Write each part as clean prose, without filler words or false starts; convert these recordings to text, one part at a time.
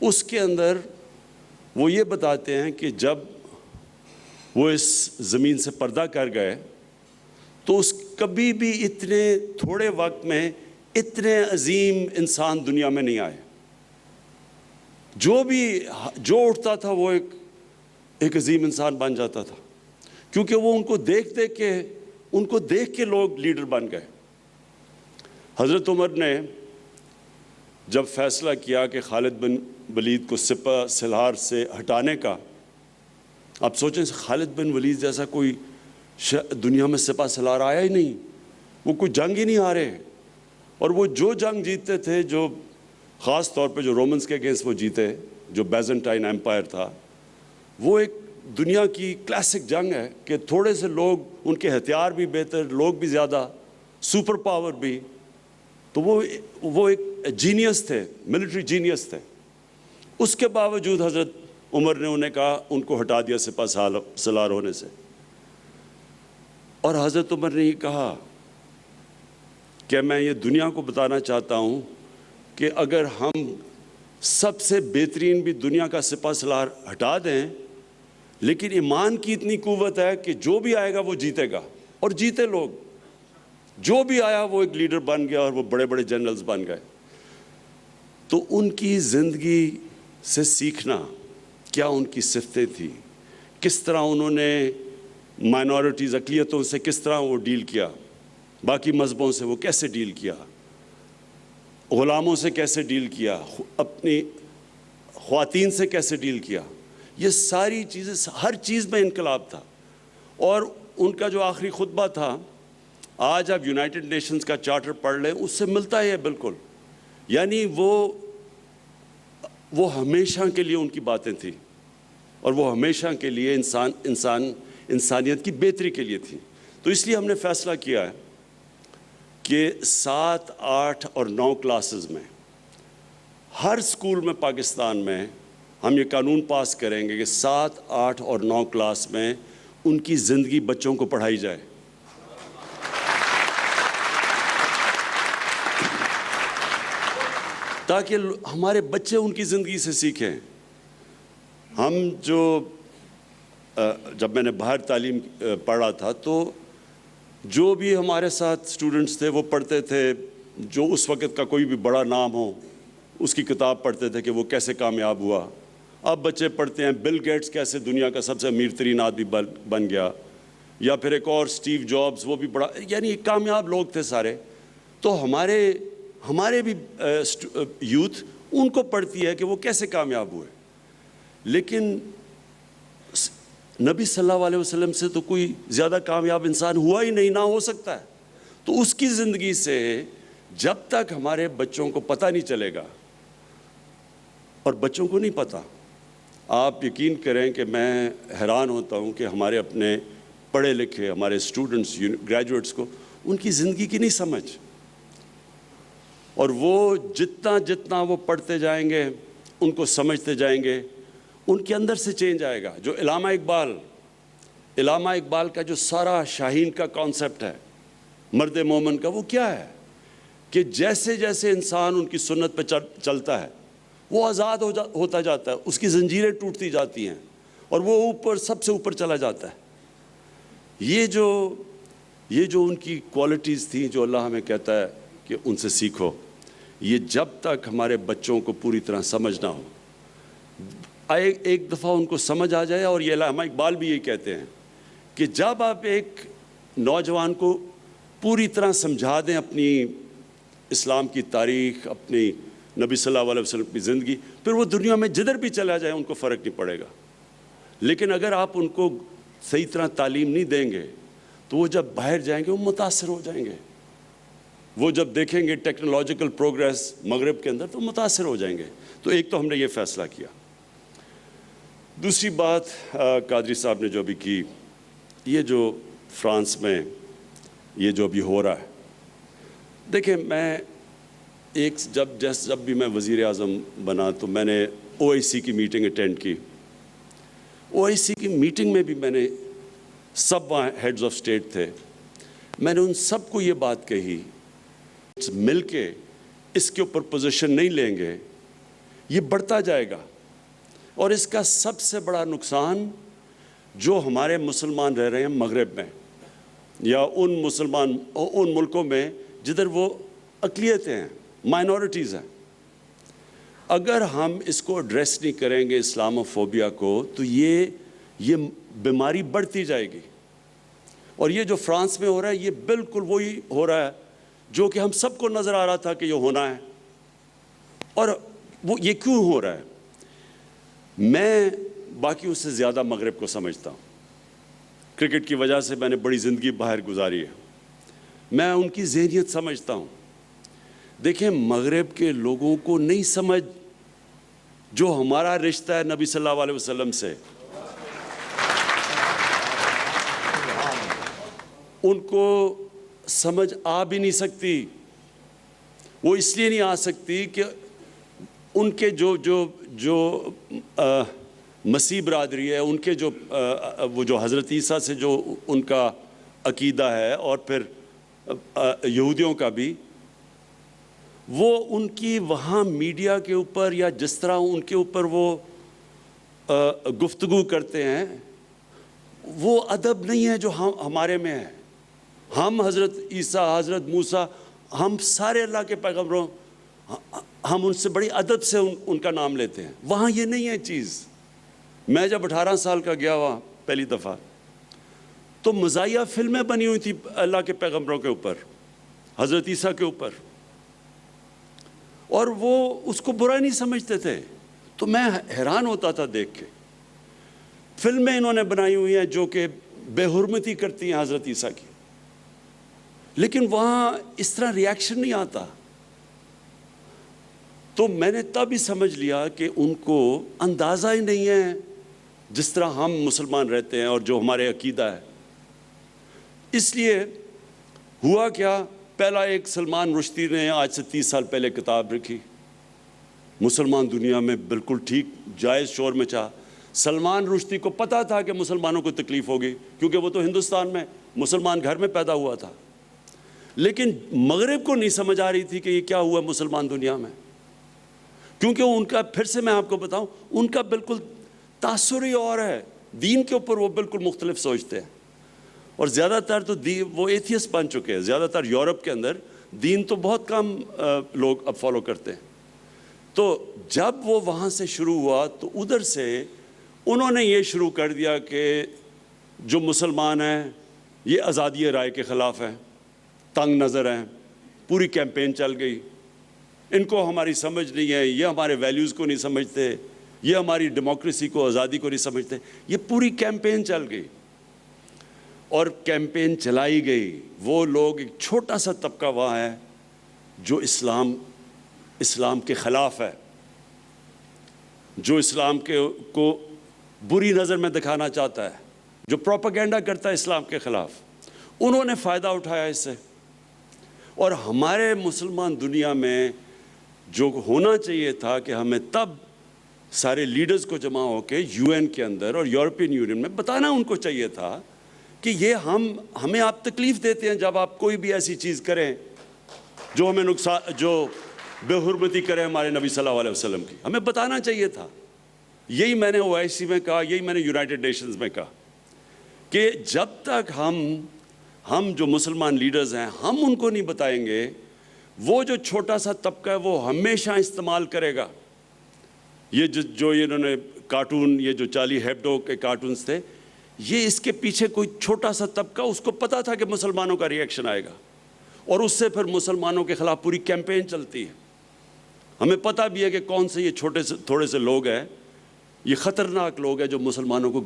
اس کے اندر وہ یہ بتاتے ہیں کہ جب وہ اس زمین سے پردہ کر گئے تو کبھی بھی اتنے تھوڑے وقت میں اتنے عظیم انسان دنیا میں نہیں آئے. جو اٹھتا تھا وہ ایک عظیم انسان بن جاتا تھا، کیونکہ وہ ان کو دیکھ کے لوگ لیڈر بن گئے. حضرت عمر نے جب فیصلہ کیا کہ خالد بن ولید کو سپہ سالار سے ہٹانے کا، آپ سوچیں خالد بن ولید جیسا کوئی دنیا میں سپہ سالار آیا ہی نہیں، وہ کوئی جنگ ہی نہیں ہارے، اور وہ جو جنگ جیتتے تھے، جو خاص طور پہ جو رومنز کے اگینسٹ وہ جیتے، جو بیزنٹائن ایمپائر تھا، وہ ایک دنیا کی کلاسک جنگ ہے کہ تھوڑے سے لوگ، ان کے ہتھیار بھی بہتر، لوگ بھی زیادہ، سپر پاور بھی، تو وہ ایک جینیس تھے، ملٹری جینیس تھے. اس کے باوجود حضرت عمر نے انہیں کہا، ان کو ہٹا دیا سپہ سالار ہونے سے. اور حضرت عمر نے یہ کہا کہ میں یہ دنیا کو بتانا چاہتا ہوں کہ اگر ہم سب سے بہترین بھی دنیا کا سپہ سالار ہٹا دیں، لیکن ایمان کی اتنی قوت ہے کہ جو بھی آئے گا وہ جیتے گا. اور جیتے لوگ، جو بھی آیا وہ ایک لیڈر بن گیا، اور وہ بڑے بڑے جنرلز بن گئے. تو ان کی زندگی سے سیکھنا، کیا ان کی صفتیں تھیں، کس طرح انہوں نے مائنورٹیز، اقلیتوں سے کس طرح وہ ڈیل کیا، باقی مذہبوں سے وہ کیسے ڈیل کیا، غلاموں سے کیسے ڈیل کیا، اپنی خواتین سے کیسے ڈیل کیا، یہ ساری چیزیں، ہر چیز میں انقلاب تھا. اور ان کا جو آخری خطبہ تھا، آج آپ یونائٹڈ نیشنز کا چارٹر پڑھ لیں، اس سے ملتا ہے بالکل. یعنی وہ ہمیشہ کے لیے ان کی باتیں تھیں، اور وہ ہمیشہ کے لیے انسانیت کی بہتری کے لیے تھی. تو اس لیے ہم نے فیصلہ کیا ہے کہ 7، 8 اور 9 کلاسز میں، ہر سکول میں پاکستان میں ہم یہ قانون پاس کریں گے کہ 7، 8 اور 9 کلاس میں ان کی زندگی بچوں کو پڑھائی جائے. تاکہ ہمارے بچے ان کی زندگی سے سیکھیں. جب میں نے باہر تعلیم پڑھا تھا تو جو بھی ہمارے ساتھ اسٹوڈنٹس تھے وہ پڑھتے تھے، جو اس وقت کا کوئی بھی بڑا نام ہو اس کی کتاب پڑھتے تھے کہ وہ کیسے کامیاب ہوا. اب بچے پڑھتے ہیں بل گیٹس کیسے دنیا کا سب سے امیر ترین آدمی بن گیا، یا پھر ایک اور اسٹیو جابز، وہ بھی بڑا، یعنی کامیاب لوگ تھے سارے. تو ہمارے بھی یوتھ ان کو پڑھتی ہے کہ وہ کیسے کامیاب ہوئے. لیکن نبی صلی اللہ علیہ وسلم سے تو کوئی زیادہ کامیاب انسان ہوا ہی نہیں، نہ ہو سکتا ہے. تو اس کی زندگی سے جب تک ہمارے بچوں کو پتہ نہیں چلے گا، اور بچوں کو نہیں پتہ، آپ یقین کریں کہ میں حیران ہوتا ہوں کہ ہمارے اپنے پڑھے لکھے ہمارے اسٹوڈنٹس، گریجویٹس کو ان کی زندگی کی نہیں سمجھ. اور وہ جتنا وہ پڑھتے جائیں گے، ان کو سمجھتے جائیں گے، ان کے اندر سے چینج آئے گا. جو علامہ اقبال کا جو سارا شاہین کا کانسیپٹ ہے، مرد مومن کا، وہ کیا ہے کہ جیسے جیسے انسان ان کی سنت پہ چلتا ہے وہ آزاد ہوتا جاتا ہے، اس کی زنجیریں ٹوٹتی جاتی ہیں، اور وہ سب سے اوپر چلا جاتا ہے. یہ جو ان کی کوالٹیز تھیں جو اللہ ہمیں کہتا ہے کہ ان سے سیکھو، یہ جب تک ہمارے بچوں کو پوری طرح سمجھ نہ ہو، ایک دفعہ ان کو سمجھ آ جائے. اور یہ علامہ اقبال بھی یہ کہتے ہیں کہ جب آپ ایک نوجوان کو پوری طرح سمجھا دیں اپنی اسلام کی تاریخ، اپنی نبی صلی اللہ علیہ وسلم کی زندگی، پھر وہ دنیا میں جدھر بھی چلا جائے ان کو فرق نہیں پڑے گا. لیکن اگر آپ ان کو صحیح طرح تعلیم نہیں دیں گے تو وہ جب باہر جائیں گے وہ متاثر ہو جائیں گے. وہ جب دیکھیں گے ٹیکنالوجیکل پروگریس مغرب کے اندر تو متاثر ہو جائیں گے. تو ایک تو ہم نے یہ فیصلہ کیا. دوسری بات قادری صاحب نے جو بھی کی، یہ جو فرانس میں یہ جو بھی ہو رہا ہے، دیکھیں میں جب بھی میں وزیر اعظم بنا تو میں نے OIC کی میٹنگ اٹینڈ کی. OIC کی میٹنگ میں بھی میں نے سب وہاں ہیڈز آف اسٹیٹ تھے، میں نے ان سب کو یہ بات کہی، مل کے اس کے اوپر پوزیشن نہیں لیں گے یہ بڑھتا جائے گا. اور اس کا سب سے بڑا نقصان جو ہمارے مسلمان رہ رہے ہیں مغرب میں یا ان ملکوں میں جدھر وہ اقلیتیں ہیں, مائنورٹیز ہیں, اگر ہم اس کو ایڈریس نہیں کریں گے اسلاموفوبیا کو تو یہ بیماری بڑھتی جائے گی. اور یہ جو فرانس میں ہو رہا ہے یہ بالکل وہی ہو رہا ہے جو کہ ہم سب کو نظر آ رہا تھا کہ یہ ہونا ہے. اور وہ یہ کیوں ہو رہا ہے؟ میں باقیوں سے زیادہ مغرب کو سمجھتا ہوں. کرکٹ کی وجہ سے میں نے بڑی زندگی باہر گزاری ہے. میں ان کی ذہنیت سمجھتا ہوں. دیکھیں, مغرب کے لوگوں کو نہیں سمجھ جو ہمارا رشتہ ہے نبی صلی اللہ علیہ وسلم سے. ان کو سمجھ آ بھی نہیں سکتی. وہ اس لیے نہیں آ سکتی کہ ان کے جو مسیح برادری ہے, ان کے وہ جو حضرت عیسیٰ سے جو ان کا عقیدہ ہے, اور پھر یہودیوں کا بھی, وہ ان کی وہاں میڈیا کے اوپر یا جس طرح ان کے اوپر وہ گفتگو کرتے ہیں, وہ ادب نہیں ہے جو ہمارے میں ہے. ہم حضرت عیسیٰ, حضرت موسیٰ, ہم سارے اللہ کے پیغمبروں, ہم ان سے بڑی ادب سے ان کا نام لیتے ہیں. وہاں یہ نہیں ہے چیز. میں جب 18 سال کا گیا وہاں پہلی دفعہ, تو مزاحیہ فلمیں بنی ہوئی تھی اللہ کے پیغمبروں کے اوپر, حضرت عیسیٰ کے اوپر, اور وہ اس کو برا نہیں سمجھتے تھے. تو میں حیران ہوتا تھا دیکھ کے. فلمیں انہوں نے بنائی ہوئی ہیں جو کہ بے حرمتی کرتی ہیں حضرت عیسیٰ کی, لیکن وہاں اس طرح ریاکشن نہیں آتا. تو میں نے تب ہی سمجھ لیا کہ ان کو اندازہ ہی نہیں ہے جس طرح ہم مسلمان رہتے ہیں اور جو ہمارے عقیدہ ہے. اس لیے ہوا کیا, پہلا ایک سلمان رشدی نے آج سے 30 سال پہلے کتاب لکھی, مسلمان دنیا میں بالکل ٹھیک جائز شور میں چاہ. سلمان رشدی کو پتہ تھا کہ مسلمانوں کو تکلیف ہوگی, کیونکہ وہ تو ہندوستان میں مسلمان گھر میں پیدا ہوا تھا. لیکن مغرب کو نہیں سمجھ آ رہی تھی کہ یہ کیا ہوا مسلمان دنیا میں, کیونکہ ان کا, پھر سے میں آپ کو بتاؤں, ان کا بالکل تاثر ہی اور ہے. دین کے اوپر وہ بالکل مختلف سوچتے ہیں, اور زیادہ تر تو وہ ایتھیسٹ بن چکے ہیں. زیادہ تر یورپ کے اندر دین تو بہت کم لوگ اب فالو کرتے ہیں. تو جب وہ وہاں سے شروع ہوا تو ادھر سے انہوں نے یہ شروع کر دیا کہ جو مسلمان ہیں یہ آزادی رائے کے خلاف ہیں, تنگ نظر ہیں. پوری کیمپین چل گئی, ان کو ہماری سمجھ نہیں ہے, یہ ہمارے ویلیوز کو نہیں سمجھتے, یہ ہماری ڈیموکریسی کو, آزادی کو نہیں سمجھتے. یہ پوری کیمپین چل گئی, اور کیمپین چلائی گئی. وہ لوگ, ایک چھوٹا سا طبقہ وہاں ہے جو اسلام کے خلاف ہے, جو اسلام کو بری نظر میں دکھانا چاہتا ہے, جو پروپیگنڈا کرتا ہے اسلام کے خلاف. انہوں نے فائدہ اٹھایا اس سے. اور ہمارے مسلمان دنیا میں جو ہونا چاہیے تھا کہ ہمیں تب سارے لیڈرز کو جمع ہو کے UN کے اندر اور یورپین یونین میں بتانا ان کو چاہیے تھا کہ یہ ہمیں آپ تکلیف دیتے ہیں جب آپ کوئی بھی ایسی چیز کریں جو ہمیں نقصان, جو بے حرمتی کرے ہمارے نبی صلی اللہ علیہ وسلم کی. ہمیں بتانا چاہیے تھا. یہی میں نے OIC میں کہا, یہی میں نے یونائٹڈ نیشنز میں کہا کہ جب تک ہم جو مسلمان لیڈرز ہیں ہم ان کو نہیں بتائیں گے, وہ جو چھوٹا سا طبقہ ہے وہ ہمیشہ استعمال کرے گا. یہ جو انہوں نے کارٹون, یہ جو چارلی ہیبڈو کے کارٹونز تھے, یہ اس کے پیچھے کوئی چھوٹا سا طبقہ, اس کو پتا تھا کہ مسلمانوں کا ریئیکشن آئے گا, اور اس سے پھر مسلمانوں کے خلاف پوری کیمپین چلتی ہے. ہمیں پتہ بھی ہے کہ کون سے یہ تھوڑے سے لوگ ہیں, یہ خطرناک لوگ ہیں جو مسلمانوں کو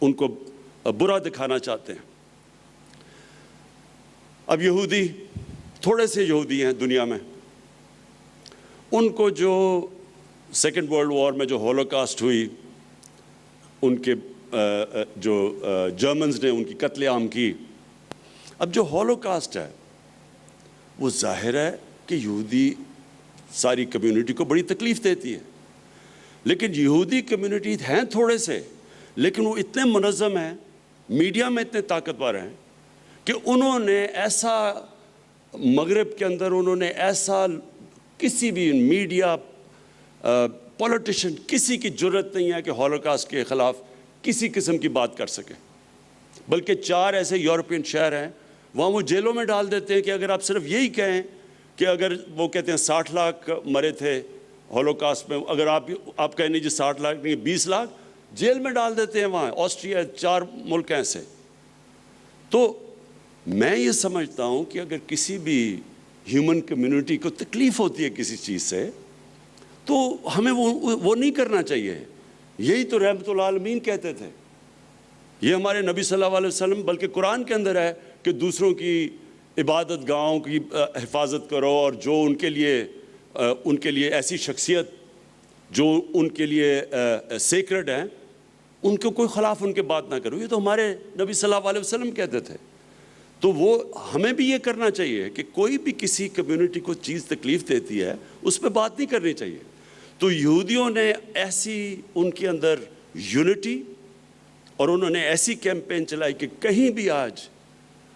ان کو برا دکھانا چاہتے ہیں. اب یہودی, تھوڑے سے یہودی ہیں دنیا میں, ان کو جو سیکنڈ ورلڈ وار میں جو ہولوکاسٹ ہوئی, ان کے جو جرمنز نے ان کی قتل عام کی. اب جو ہولوکاسٹ ہے وہ ظاہر ہے کہ یہودی ساری کمیونٹی کو بڑی تکلیف دیتی ہے, لیکن یہودی کمیونٹی ہیں تھوڑے سے, لیکن وہ اتنے منظم ہیں, میڈیا میں اتنے طاقتور ہیں کہ انہوں نے ایسا مغرب کے اندر, انہوں نے ایسا کسی بھی میڈیا پولیٹیشین کسی کی جرت نہیں ہے کہ ہولوکاسٹ کے خلاف کسی قسم کی بات کر سکے، بلکہ 4 ایسے یورپین شہر ہیں وہاں وہ جیلوں میں ڈال دیتے ہیں کہ اگر آپ صرف یہی کہیں کہ اگر وہ کہتے ہیں 60 لاکھ مرے تھے ہولوکاسٹ میں، اگر آپ کہیں نہیں جی 60 لاکھ نہیں 20 لاکھ، جیل میں ڈال دیتے ہیں وہاں۔ آسٹریا 4 ملک ایسے۔ تو میں یہ سمجھتا ہوں کہ اگر کسی بھی ہیومن کمیونٹی کو تکلیف ہوتی ہے کسی چیز سے تو ہمیں وہ نہیں کرنا چاہیے۔ یہی تو رحمت العالمین کہتے تھے، یہ ہمارے نبی صلی اللہ علیہ وسلم، بلکہ قرآن کے اندر ہے کہ دوسروں کی عبادت گاہوں کی حفاظت کرو، اور جو ان کے لیے ایسی شخصیت جو ان کے لیے سیکرڈ ہیں ان کو کوئی خلاف ان کے بات نہ کرو۔ یہ تو ہمارے نبی صلی اللہ علیہ وسلم کہتے تھے۔ تو وہ ہمیں بھی یہ کرنا چاہیے کہ کوئی بھی کسی کمیونٹی کو چیز تکلیف دیتی ہے اس پہ بات نہیں کرنی چاہیے۔ تو یہودیوں نے ایسی ان کے اندر یونٹی، اور انہوں نے ایسی کیمپین چلائی کہ کہیں بھی آج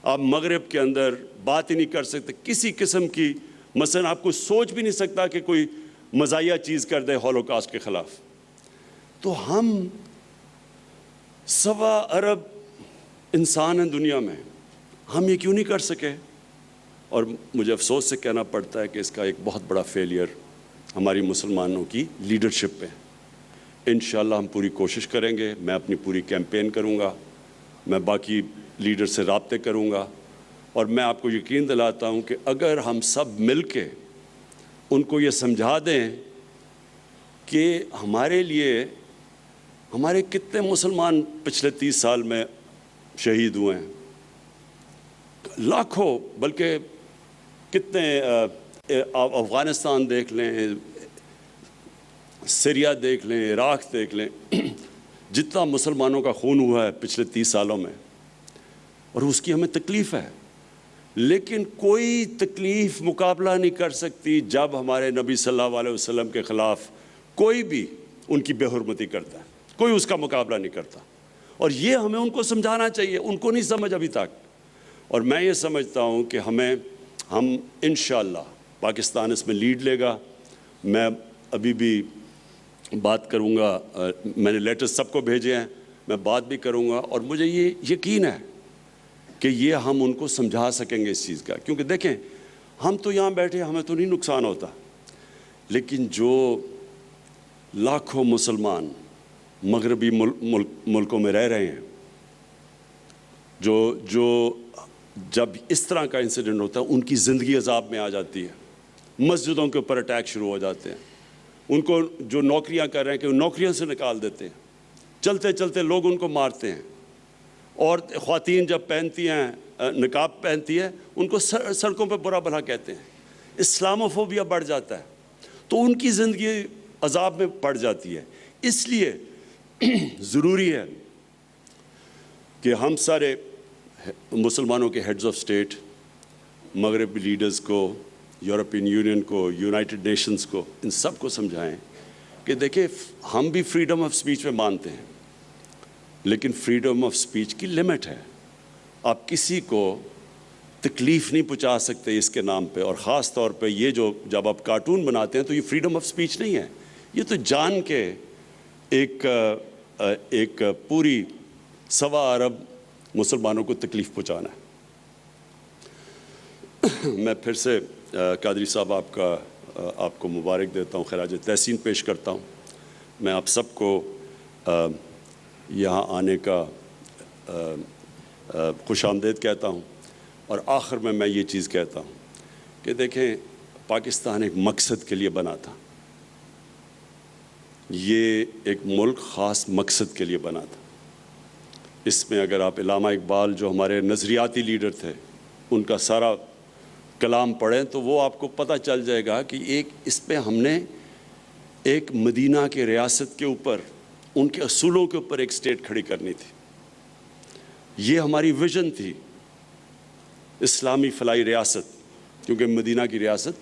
آپ مغرب کے اندر بات ہی نہیں کر سکتے کسی قسم کی، مثلا آپ کو سوچ بھی نہیں سکتا کہ کوئی مزاحیہ چیز کر دے ہولوکاسٹ کے خلاف۔ تو ہم 1.25 ارب انسان ہیں دنیا میں، ہم یہ کیوں نہیں کر سکے؟ اور مجھے افسوس سے کہنا پڑتا ہے کہ اس کا ایک بہت بڑا فیلئر ہماری مسلمانوں کی لیڈرشپ پہ۔ انشاءاللہ ہم پوری کوشش کریں گے، میں اپنی پوری کیمپین کروں گا، میں باقی لیڈر سے رابطے کروں گا، اور میں آپ کو یقین دلاتا ہوں کہ اگر ہم سب مل کے ان کو یہ سمجھا دیں کہ ہمارے لیے ہمارے کتنے مسلمان پچھلے 30 سال میں شہید ہوئے ہیں، لاکھوں، بلکہ کتنے، افغانستان دیکھ لیں، سیریا دیکھ لیں، عراق دیکھ لیں، جتنا مسلمانوں کا خون ہوا ہے پچھلے 30 سالوں میں، اور اس کی ہمیں تکلیف ہے، لیکن کوئی تکلیف مقابلہ نہیں کر سکتی جب ہمارے نبی صلی اللہ علیہ وسلم کے خلاف کوئی بھی ان کی بے حرمتی کرتا ہے، کوئی اس کا مقابلہ نہیں کرتا۔ اور یہ ہمیں ان کو سمجھانا چاہیے، ان کو نہیں سمجھ ابھی تک۔ اور میں یہ سمجھتا ہوں کہ ہم انشاءاللہ پاکستان اس میں لیڈ لے گا۔ میں ابھی بھی بات کروں گا، میں نے لیٹرز سب کو بھیجے ہیں، میں بات بھی کروں گا، اور مجھے یہ یقین ہے کہ یہ ہم ان کو سمجھا سکیں گے اس چیز کا۔ کیونکہ دیکھیں، ہم تو یہاں بیٹھے، ہمیں تو نہیں نقصان ہوتا، لیکن جو لاکھوں مسلمان مغربی ملکوں میں رہ رہے ہیں، جو جب اس طرح کا انسیڈنٹ ہوتا ہے ان کی زندگی عذاب میں آ جاتی ہے، مسجدوں کے اوپر اٹیک شروع ہو جاتے ہیں، ان کو جو نوکریاں کر رہے ہیں کہ وہ نوکریوں سے نکال دیتے ہیں، چلتے چلتے لوگ ان کو مارتے ہیں، اور خواتین جب پہنتی ہیں، نقاب پہنتی ہے، ان کو سڑکوں پہ برا بھلا کہتے ہیں، اسلاموفوبیا بڑھ جاتا ہے، تو ان کی زندگی عذاب میں پڑ جاتی ہے۔ اس لیے ضروری ہے کہ ہم سارے مسلمانوں کے ہیڈز آف اسٹیٹ، مغربی لیڈرز کو، یورپین یونین کو، یونائٹڈ نیشنز کو، ان سب کو سمجھائیں کہ دیکھیں ہم بھی فریڈم آف سپیچ میں مانتے ہیں، لیکن فریڈم آف سپیچ کی لمٹ ہے۔ آپ کسی کو تکلیف نہیں پہنچا سکتے اس کے نام پہ، اور خاص طور پہ یہ جب آپ کارٹون بناتے ہیں تو یہ فریڈم آف سپیچ نہیں ہے، یہ تو جان کے ایک پوری 1.25 ارب مسلمانوں کو تکلیف پہنچانا ہے۔ میں پھر سے قادری صاحب آپ کو مبارک دیتا ہوں، خراج تحسین پیش کرتا ہوں۔ میں آپ سب کو یہاں آنے کا خوش آمدید کہتا ہوں، اور آخر میں یہ چیز کہتا ہوں کہ دیکھیں پاکستان ایک مقصد کے لیے بنا تھا، یہ ایک ملک خاص مقصد کے لیے بنا تھا۔ اس میں اگر آپ علامہ اقبال جو ہمارے نظریاتی لیڈر تھے ان کا سارا کلام پڑھیں تو وہ آپ کو پتہ چل جائے گا کہ اس پہ ہم نے ایک مدینہ کے ریاست کے اوپر، ان کے اصولوں کے اوپر ایک اسٹیٹ کھڑی کرنی تھی۔ یہ ہماری ویژن تھی، اسلامی فلاحی ریاست، کیونکہ مدینہ کی ریاست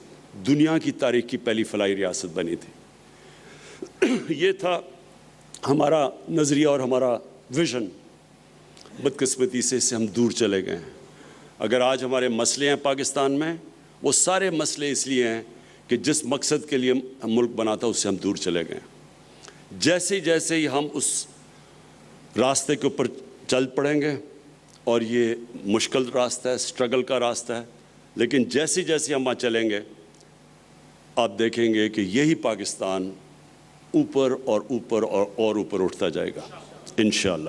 دنیا کی تاریخ کی پہلی فلاحی ریاست بنی تھی۔ یہ تھا ہمارا نظریہ اور ہمارا ویژن۔ بدقسمتی سے اس سے ہم دور چلے گئے ہیں۔ اگر آج ہمارے مسئلے ہیں پاکستان میں، وہ سارے مسئلے اس لیے ہیں کہ جس مقصد کے لیے ہم ملک بنا تھا اس سے ہم دور چلے گئے. جیسے جیسے ہی ہم اس راستے کے اوپر چل پڑیں گے، اور یہ مشکل راستہ ہے، سٹرگل کا راستہ ہے، لیکن جیسے جیسے ہم وہاں چلیں گے آپ دیکھیں گے کہ یہی پاکستان اوپر اور اوپر اور اوپر اٹھتا جائے گا انشاءاللہ.